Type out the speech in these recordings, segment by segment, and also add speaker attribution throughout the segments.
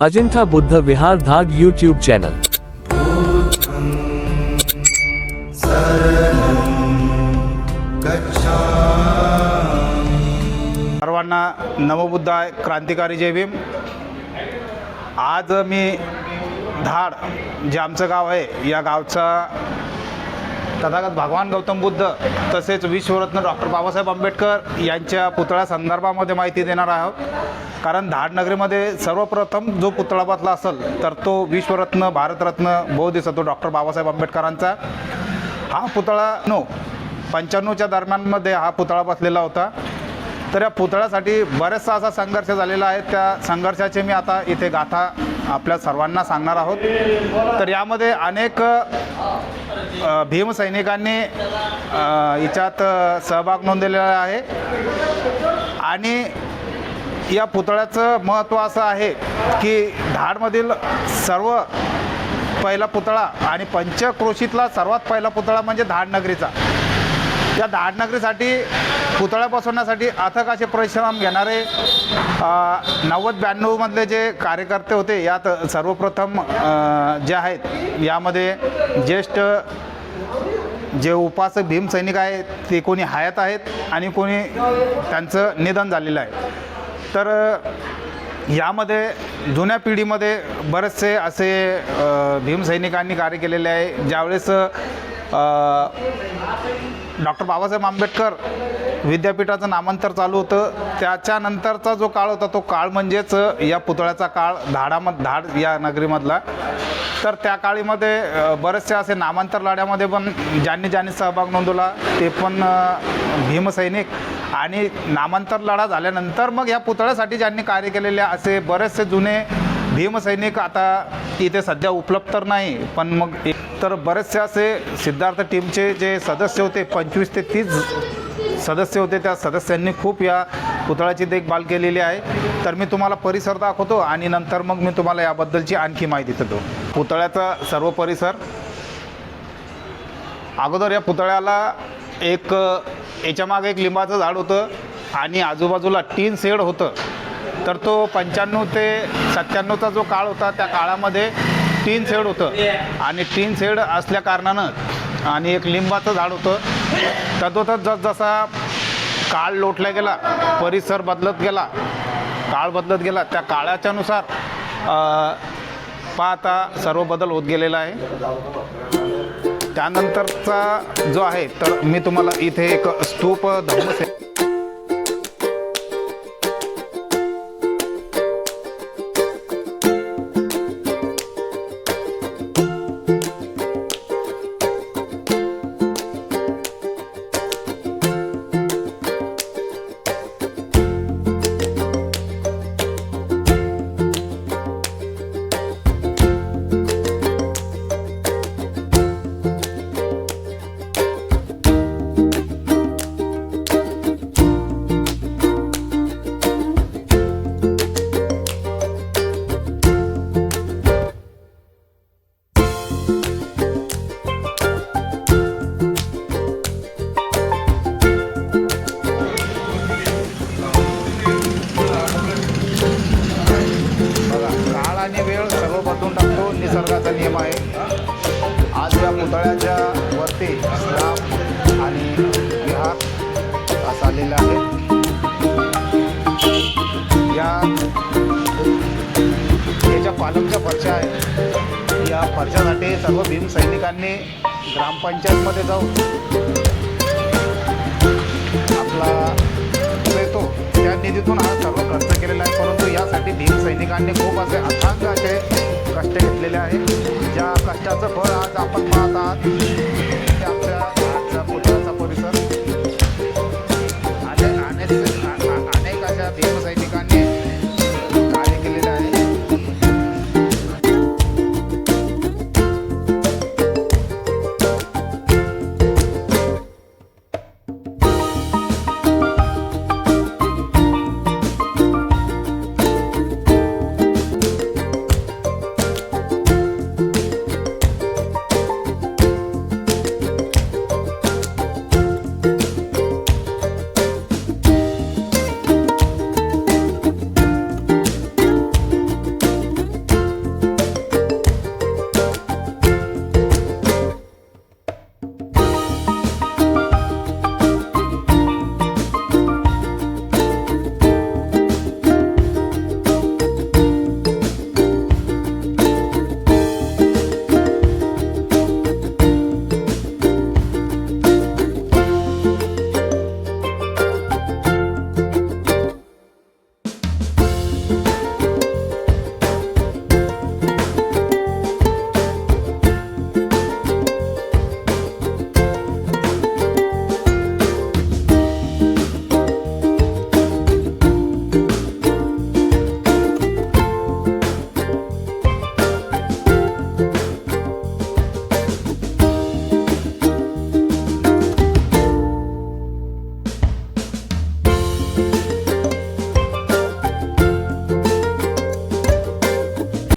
Speaker 1: अजिंठा बुद्ध विहार धाग YouTube channel.
Speaker 2: सर्वांना नमोबुद्धाय, क्रांतिकारी जय भीम। आज मी धाड जे आमचं गाव आहे या गावचा तथागत भगवान गौतम बुद्ध तसेच विश्वरत्न डॉक्टर बाबासाहेब आंबेडकर यांच्या पुतळ्या संदर्भामध्ये माहिती देणार आहोत। कारण धाड नगरीमध्ये सर्वप्रथम जो पुतळा बसला असेल तर तो विश्वरत्न भारतरत्न बोधिसत्व डॉक्टर बाबासाहेब आंबेडकरांचा हा पुतळा 95च्या दरम्यानमध्ये हा पुतळा बसलेला होता। तर या पुतळ्यासाठी बरेचसा असा संघर्ष झालेला आहे। त्या संघर्षाचे मी आता इथे गाथा आपल्या सर्वांना सांगणार आहोत। तर यामध्ये अनेक भीमसैनिकांनी याच्यात सहभाग नोंदवलेला आहे आणि या पुतळ्याचं महत्त्व असं आहे की धाडमधील सर्व पहिला पुतळा आणि पंचक्रोशीतला सर्वात पहिला पुतळा म्हणजे धाड नगरीचा। या धाड नगरीसाठी पुतळा बसवण्यासाठी अथक असे परिश्रम घेणारे 90-92 मधले जे कार्यकर्ते होते यात सर्वप्रथम जे आहेत यामध्ये ज्येष्ठ जे उपासक भीमसैनिक आहेत ते कोणी हयात आहेत आणि कोणी त्यांचं निधन झालेलं आहे। तर यामध्ये जुन्या पिढीमध्ये बरेचसे असे भीमसैनिकांनी कार्य केलेले आहे। ज्यावेळेस डॉक्टर बाबासाहेब आंबेडकर विद्यापीठाचं नामांतर चालू होतं त्याच्यानंतरचा जो काळ होता तो काळ म्हणजेच या पुतळ्याचा काळ धाड या नगरीमधला। तर त्या काळीमध्ये बरेचसे असे नामांतर लढ्यामध्ये पण ज्यांनी सहभाग नोंदवला ते पण भीमसैनिक आणि नामांतर लढा झाल्यानंतर मग या पुतळ्यासाठी ज्यांनी कार्य केलेले असे बरेचसे जुने भीमसैनिक आता इथे सध्या उपलब्ध तर नाही पण मग तर बरेचसे असे सिद्धार्थ टीमचे जे सदस्य होते 25 ते 30 सदस्य होते त्या सदस्यांनी खूप या पुतळ्याची देखभाल केलेली आहे। तर मी तुम्हाला परिसर दाखवतो आणि नंतर मग मी तुम्हाला याबद्दलची आणखी माहिती देतो। पुतळ्याचा सर्व परिसर अगोदर या पुतळ्याला एक याच्यामागे एक लिंबाचं झाड होतं आणि आजूबाजूला टीन शेड होतं। तर तो 95 ते 97चा जो काळ होता त्या काळामध्ये टीन शेड होतं आणि टीन शेड असल्या कारणानं आणि एक लिंबाचं झाड होतं। तदोतच जसजसा काळ लोटला गेला परिसर बदलत गेला काळ बदलत गेला त्या काळाच्यानुसार पाहता सर्व बदल होत गेलेला आहे। त्यानंतरचा जो आहे तर मी तुम्हाला इथे एक स्तूप धर्म निसर्गाचा नियम आहे। आज या पुतळ्याच्या वरती राम आणि विहार असा आलेला आहे। याच्या पालमच्या फरशा आहेत। या फरशासाठी सर्व भीमसैनिकांनी ग्रामपंचायतमध्ये जाऊन आपला येतो त्या निधीतून हा सर्व खर्च केलेला आहे। परंतु यासाठी भीमसैनिकांनी खूप असे अथांग असे कष्ट घेतलेले आहे। ज्या कष्टाचं फळ आज आपण पाहत आहात ते आमच्या पुतळ्याचा परिसर अनेक अशा भीमसैनिकांनी कार्य केलेले आहे।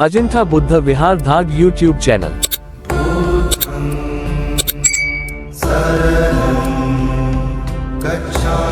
Speaker 1: अजिंठा बुद्ध विहार धाग यूट्यूब चॅनल.
Speaker 3: गच्छामि